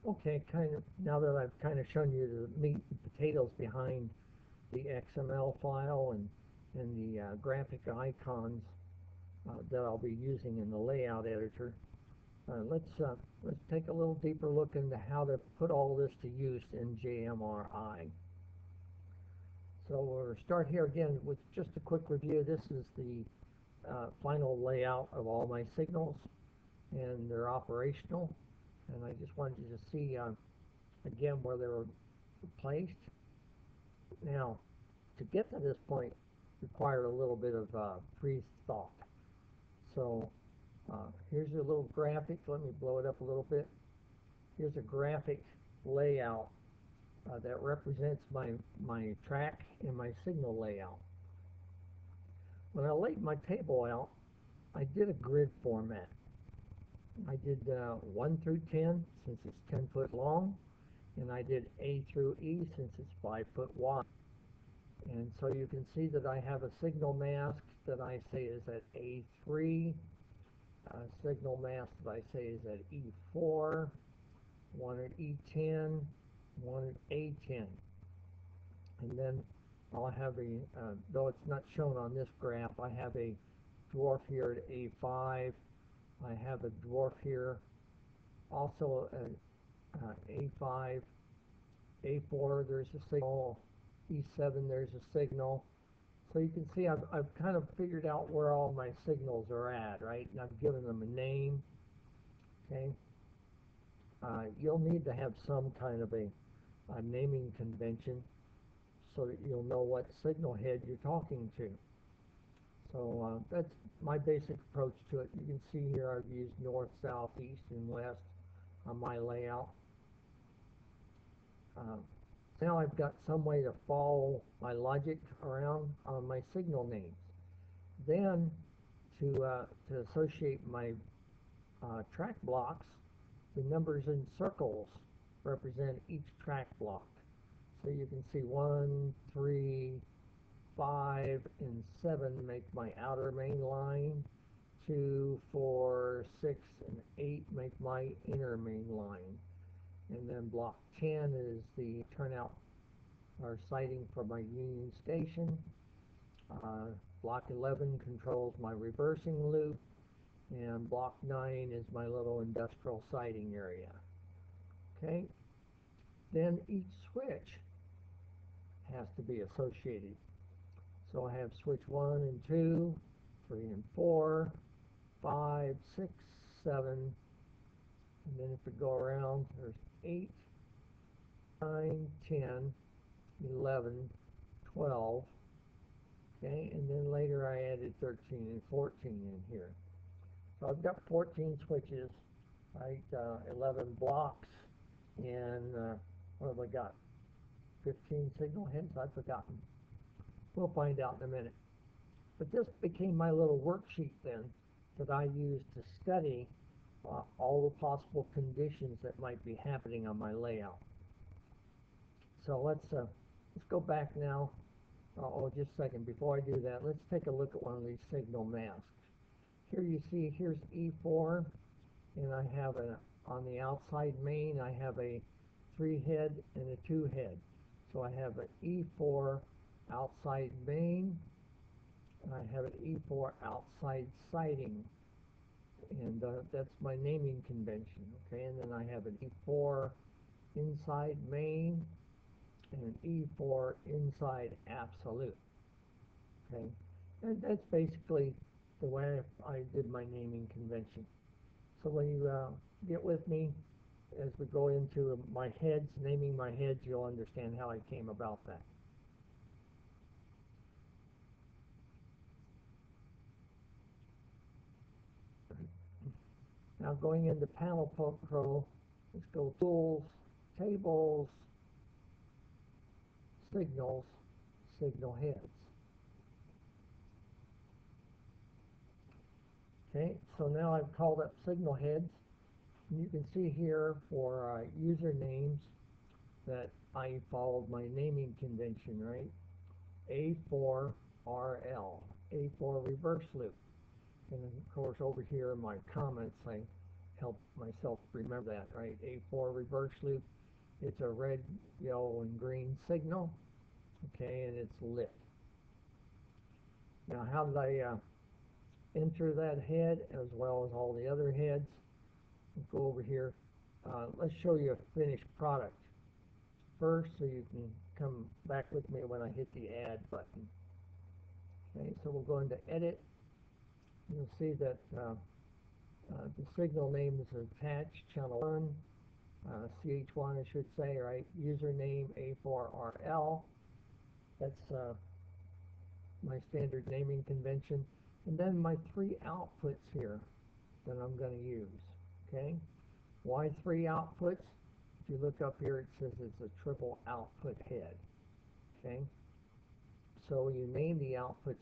Okay, kind of, now that I've kind of shown you the meat and potatoes behind the XML file and the graphic icons that I'll be using in the layout editor, let's take a little deeper look into how to put all this to use in JMRI. So we'll start here again with just a quick review. This is the final layout of all my signals, and they're operational. And I just wanted you to see again where they were placed. Now, to get to this point required a little bit of pre-thought. So here's your little graphic. Let me blow it up a little bit. Here's a graphic layout that represents my track and my signal layout. When I laid my table out, I did a grid format. I did 1 through 10 since it's 10 foot long, and I did A through E since it's 5 foot wide. And so you can see that I have a signal mask that I say is at A3, a signal mask that I say is at E4, one at E10, one at A10. And then I'll have though it's not shown on this graph, I have a dwarf here at A5. I have a dwarf here also at A5, A4, there's a signal, E7, there's a signal. So you can see I've kind of figured out where all my signals are at, right? And I've given them a name, okay? You'll need to have some kind of a naming convention so that you'll know what signal head you're talking to. So that's my basic approach to it. You can see here I've used north, south, east, and west on my layout. Now I've got some way to follow my logic around on my signal names. Then to associate my track blocks, the numbers in circles represent each track block. So you can see 1, 3, 5, and 7 make my outer main line. 2, 4, 6, and 8 make my inner main line. And then block 10 is the turnout or sighting for my Union Station. Block 11 controls my reversing loop. And block 9 is my little industrial sighting area. Okay? Then each switch has to be associated. So I have switch 1 and 2, 3 and 4, 5, 6, 7, and then if we go around, there's 8, 9, 10, 11, 12, okay, and then later I added 13 and 14 in here. So I've got 14 switches, right, 11 blocks, and what have I got? 15 signal heads? I've forgotten. We'll find out in a minute. But this became my little worksheet then that I used to study all the possible conditions that might be happening on my layout. So let's go back now. Oh, just a second. Before I do that, let's take a look at one of these signal masks. Here you see, here's E4, and I have on the outside main, I have a 3 head and a 2 head. So I have an E4 outside main, and I have an E4 outside sighting, and that's my naming convention, okay? And then I have an E4 inside main and an E4 inside absolute, okay? And that's basically the way I did my naming convention. So when you get with me as we go into my heads, naming my heads, you'll understand how I came about that. Now going into Panel Pro, let's go Tools, Tables, Signals, Signal Heads. Okay, so now I've called up signal heads. And you can see here for usernames that I followed my naming convention, right? A4RL, A4 reverse loop. And then, of course, over here in my comments, I help myself remember that, right? A4 reverse loop, it's a red, yellow, and green signal, okay, and it's lit. Now, how did I enter that head as well as all the other heads? We'll go over here. Let's show you a finished product first so you can come back with me when I hit the add button. Okay, so we'll go into edit. You'll see that the signal name is attached, channel 1, CH1 I should say, right? Username A4RL. That's my standard naming convention. And then my 3 outputs here that I'm going to use. Okay? Why 3 outputs? If you look up here, it says it's a triple output head. Okay? So you name the outputs,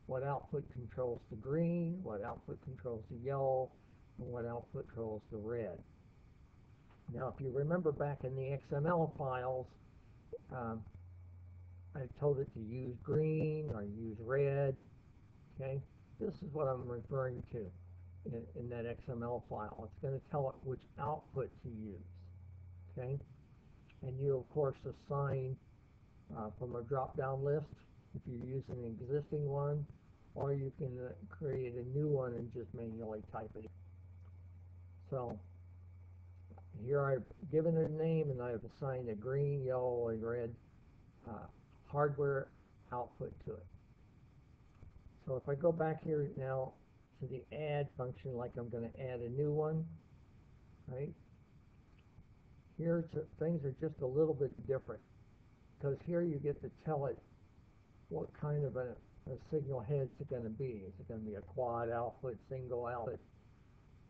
what output controls the green, what output controls the yellow, and what output controls the red. Now, if you remember back in the XML files, I told it to use green or use red. Okay? This is what I'm referring to in that XML file. It's going to tell it which output to use. Okay? And you, of course, assign from a drop-down list if you're using an existing one, or you can create a new one and just manually type it in. So here I've given it a name and I've assigned a green, yellow, and red hardware output to it. So if I go back here now to the add function, like I'm going to add a new one, right? Here things are just a little bit different, because here you get to tell it what kind of a signal head it's going to be. Is it going to be a quad output, single output?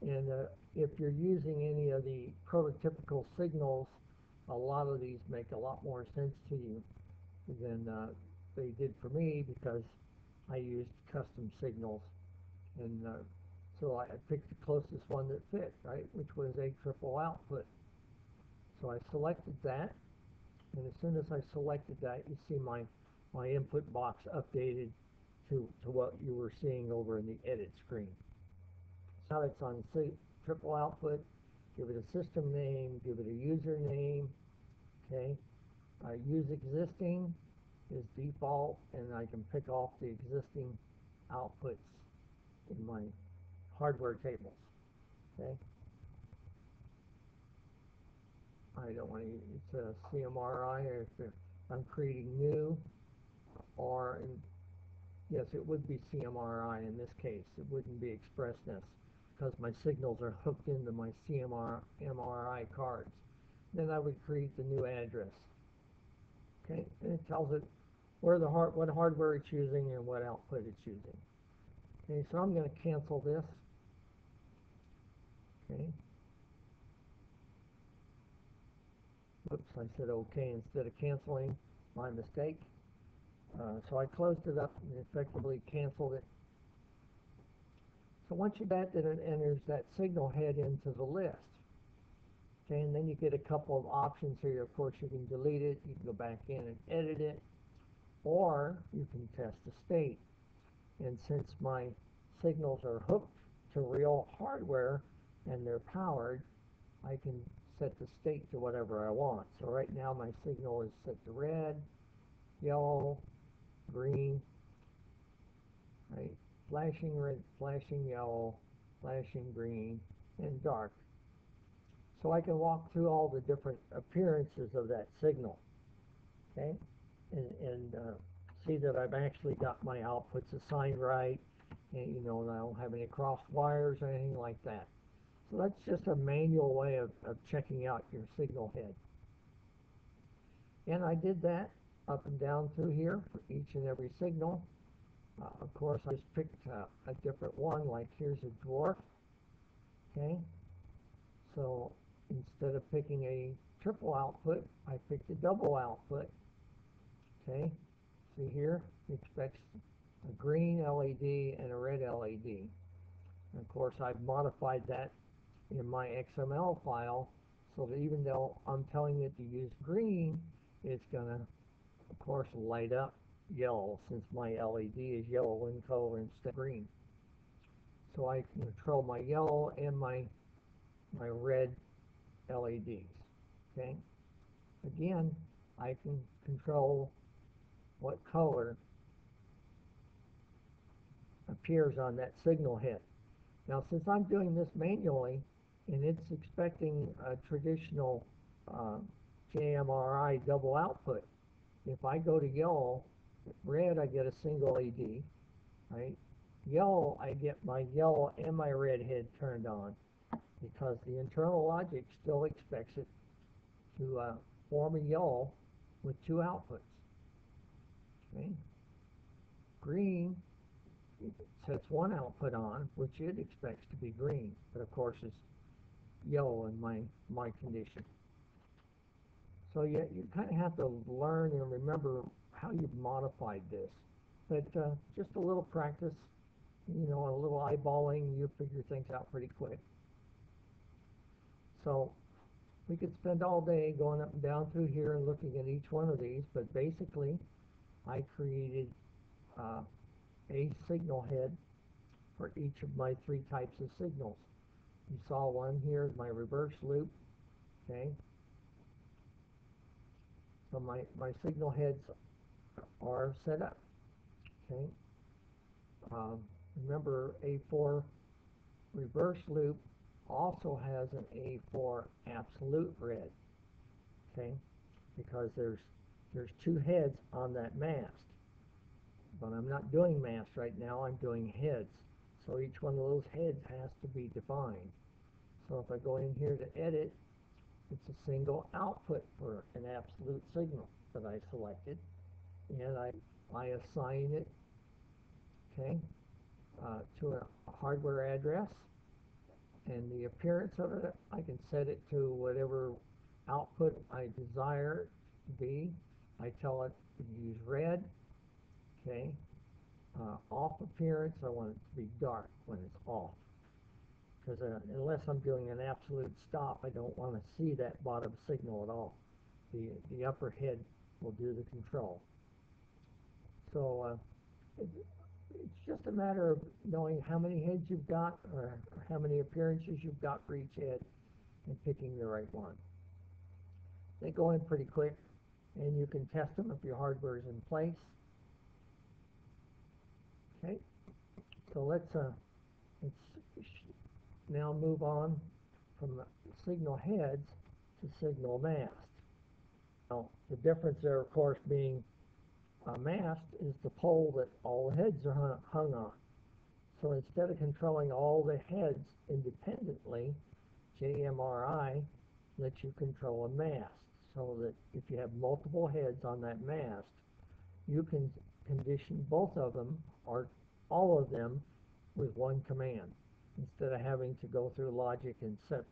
And if you're using any of the prototypical signals, a lot of these make a lot more sense to you than they did for me, because I used custom signals. And so I picked the closest one that fit, right, which was a triple output. So I selected that, and as soon as I selected that, you see my input box updated to what you were seeing over in the edit screen. So now it's on triple output. Give it a system name, give it a username, okay. Use existing is default, and I can pick off the existing outputs in my hardware tables, okay. I don't want to use, it's a CMRI, or if I'm creating new, or yes, it would be CMRI in this case. It wouldn't be ExpressNess, because my signals are hooked into my CMRI cards. Then I would create the new address. Okay, and it tells it where what hardware it's using and what output it's using. Okay, so I'm going to cancel this. Okay. Oops, I said okay instead of canceling. My mistake. So I closed it up and effectively canceled it. So once you do that, then it enters that signal head into the list. Okay, and then you get a couple of options here. Of course, you can delete it, you can go back in and edit it, or you can test the state. And since my signals are hooked to real hardware and they're powered, I can set the state to whatever I want. So right now my signal is set to red, yellow, green, right? Flashing red, flashing yellow, flashing green, and dark. So I can walk through all the different appearances of that signal, okay? And see that I've actually got my outputs assigned right, and you know, and I don't have any crossed wires or anything like that. So that's just a manual way of checking out your signal head. And I did that up and down through here for each and every signal. Of course, I just picked a different one, like here's a dwarf, okay? So instead of picking a triple output, I picked a double output, okay? See here, it expects a green LED and a red LED. And of course, I've modified that in my XML file so that even though I'm telling it to use green, it's going to, of course, light up yellow, since my LED is yellow in color instead of green. So I control my yellow and my my red LEDs. Okay? Again, I can control what color appears on that signal head. Now, since I'm doing this manually, and it's expecting a traditional uh, JMRI double output, if I go to yellow, red, I get a single LED, right? Yellow, I get my yellow and my red head turned on because the internal logic still expects it to form a yellow with two outputs. Okay? Green sets one output on, which it expects to be green, but of course it's yellow in my condition. So you kind of have to learn and remember how you've modified this. But just a little practice, a little eyeballing, you figure things out pretty quick. So we could spend all day going up and down through here and looking at each one of these, but basically I created a signal head for each of my three types of signals. You saw one here, my reverse loop, okay? So my signal heads are set up, okay? Um, Remember, A4 reverse loop also has an A4 absolute red, okay? Because there's two heads on that mast. But I'm not doing mast right now, I'm doing heads. So each one of those heads has to be defined. So if I go in here to edit, it's a single output for an absolute signal that I selected. And I assign it, okay, to a hardware address. And the appearance of it, I can set it to whatever output I desire it to be. I tell it to use red, okay. Off appearance, I want it to be dark when it's off. Because unless I'm doing an absolute stop, I don't want to see that bottom signal at all. The upper head will do the control. So it's just a matter of knowing how many heads you've got or how many appearances you've got for each head and picking the right one. They go in pretty quick, and you can test them if your hardware is in place. Okay, so let's now move on from signal heads to signal mast. Now, the difference there, of course, being a mast is the pole that all the heads are hung on. So instead of controlling all the heads independently, JMRI lets you control a mast. So that if you have multiple heads on that mast, you can condition both of them or all of them with one command instead of having to go through logic and set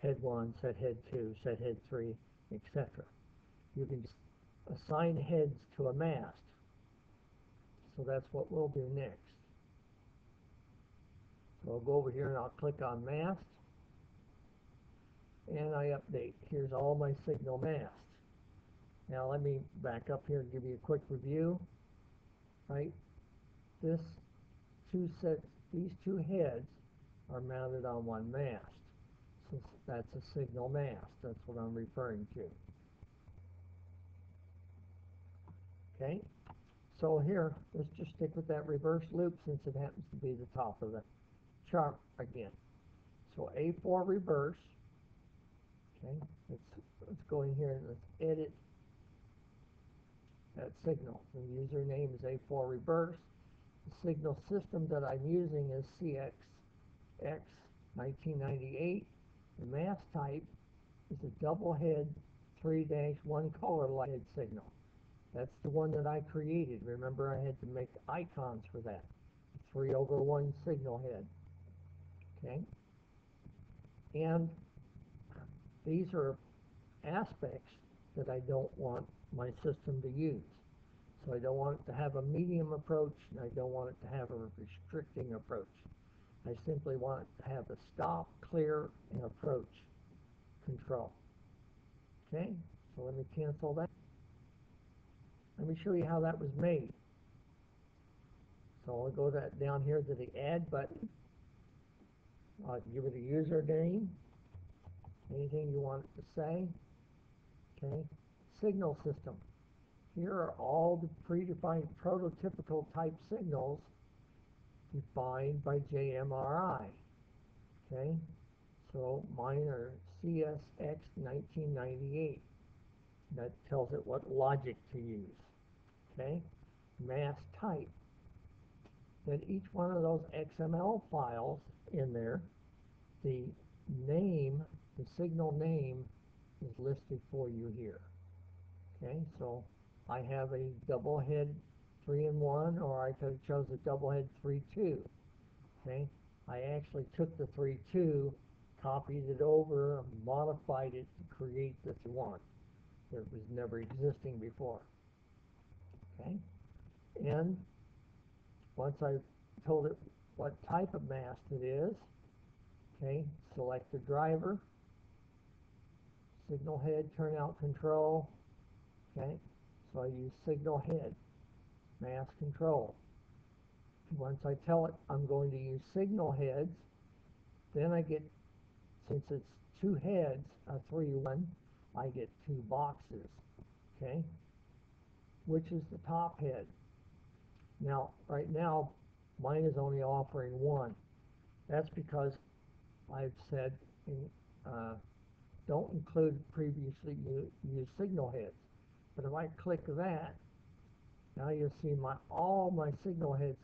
head 1, set head 2, set head 3, etc. You can just assign heads to a mast. So that's what we'll do next. So I'll go over here and I'll click on mast and I update. Here's all my signal masts. Now let me back up here and give you a quick review. Right? These two heads are mounted on one mast. So that's a signal mast. That's what I'm referring to. Okay? So here, let's just stick with that reverse loop since it happens to be the top of the chart again. So A4 reverse. Okay? Let's go in here and let's edit that signal. The username is A4 reverse. The signal system that I'm using is CXX 1998. The mask type is a double head 3-1 color lighted signal. That's the one that I created. Remember, I had to make icons for that. 3/1 signal head. Okay? And these are aspects that I don't want my system to use. So I don't want it to have a medium approach, and I don't want it to have a restricting approach. I simply want it to have a stop, clear, and approach control. Okay, so let me cancel that. Let me show you how that was made. So I'll go down here to the add button. I'll give it a username. Anything you want it to say? Okay. Signal system. Here are all the predefined prototypical type signals defined by JMRI. Okay. So mine are CSX 1998. That tells it what logic to use. Okay. Mast type. Then each one of those XML files in there, the name, the signal name is listed for you here. Okay, so I have a double head 3-in-1, or I could have chose a double head 3-2. Okay, I actually took the 3-2, copied it over, modified it to create this one that was never existing before. Okay, and once I told it what type of mast it is, okay, select the driver, signal head, turnout control, okay, so I use signal head, mast control. Once I tell it I'm going to use signal heads, then I get, since it's two heads, a 3-1, I get two boxes, okay, which is the top head. Now, right now, mine is only offering one. That's because I've said don't include previously used signal heads. But if I click that, now you'll see all my signal heads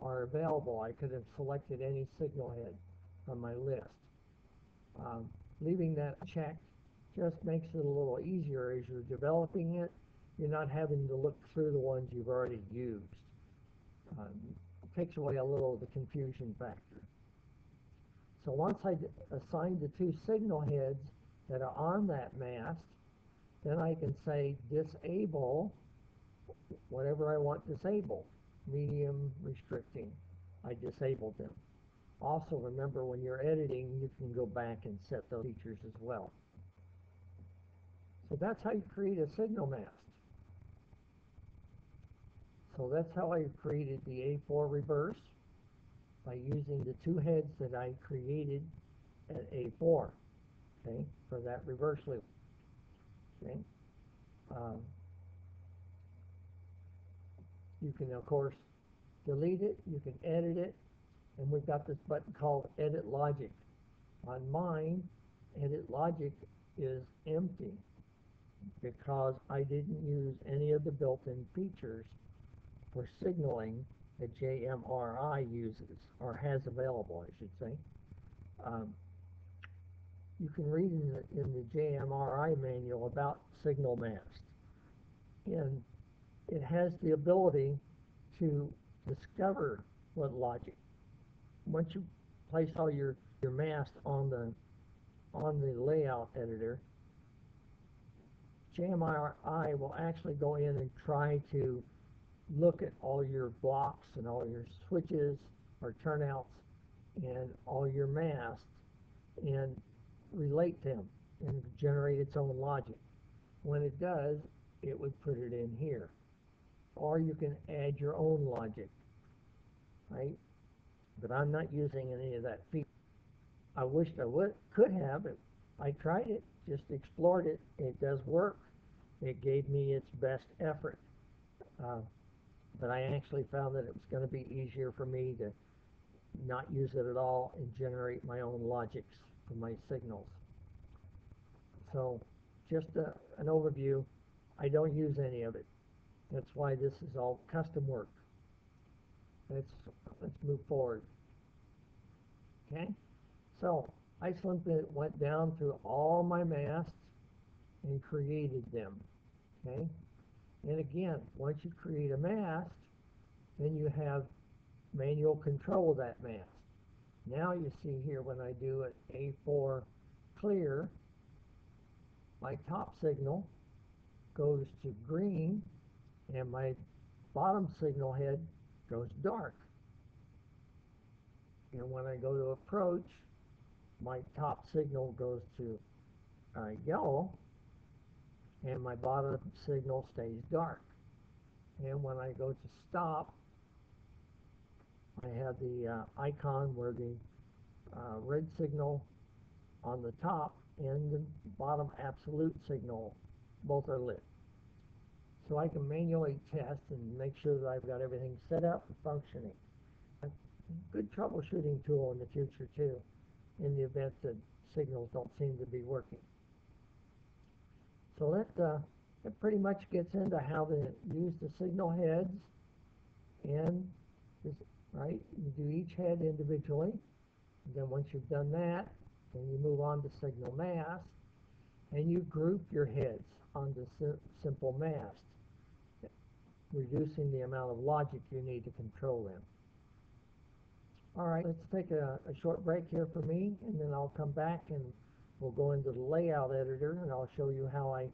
are available. I could have selected any signal head from my list. Leaving that checked just makes it a little easier as you're developing it. You're not having to look through the ones you've already used. It takes away a little of the confusion factor. So once I assign the two signal heads that are on that mast, then I can say disable whatever I want disabled. Medium, restricting. I disabled them. Also remember, when you're editing, you can go back and set those features as well. So that's how you create a signal mast. So that's how I created the A4 reverse, by using the two heads that I created at A4, okay, for that reverse loop. Okay. You can, of course, delete it, you can edit it, and we've got this button called Edit Logic. On mine, Edit Logic is empty because I didn't use any of the built-in features for signaling that JMRI uses, or has available, I should say. You can read in the JMRI manual about signal mast. And it has the ability to discover what logic. Once you place all your mast on the layout editor, JMRI will actually go in and try to look at all your blocks and all your switches or turnouts and all your masts and relate them and generate its own logic. When it does, it would put it in here. Or you can add your own logic, right? But I'm not using any of that feature. I wished I could have it. I tried it, just explored it. It does work. It gave me its best effort. But I actually found that it was going to be easier for me to not use it at all and generate my own logics for my signals. So just an overview. I don't use any of it. That's why this is all custom work. Let's move forward. Okay, so I simply went down through all my masts and created them. Okay, and again, once you create a mast, then you have manual control of that mast. Now you see here when I do an A4 clear, my top signal goes to green and my bottom signal head goes dark. And when I go to approach, my top signal goes to yellow and my bottom signal stays dark. And when I go to stop, I have the icon where the red signal on the top and the bottom absolute signal, both are lit. So I can manually test and make sure that I've got everything set up and functioning. A good troubleshooting tool in the future too, in the event that signals don't seem to be working. So that pretty much gets into how to use the signal heads, and right, you do each head individually. And then once you've done that, then you move on to signal mast, and you group your heads onto simple mast, reducing the amount of logic you need to control them. All right, let's take a short break here for me, and then I'll come back and we'll go into the layout editor, and I'll show you how I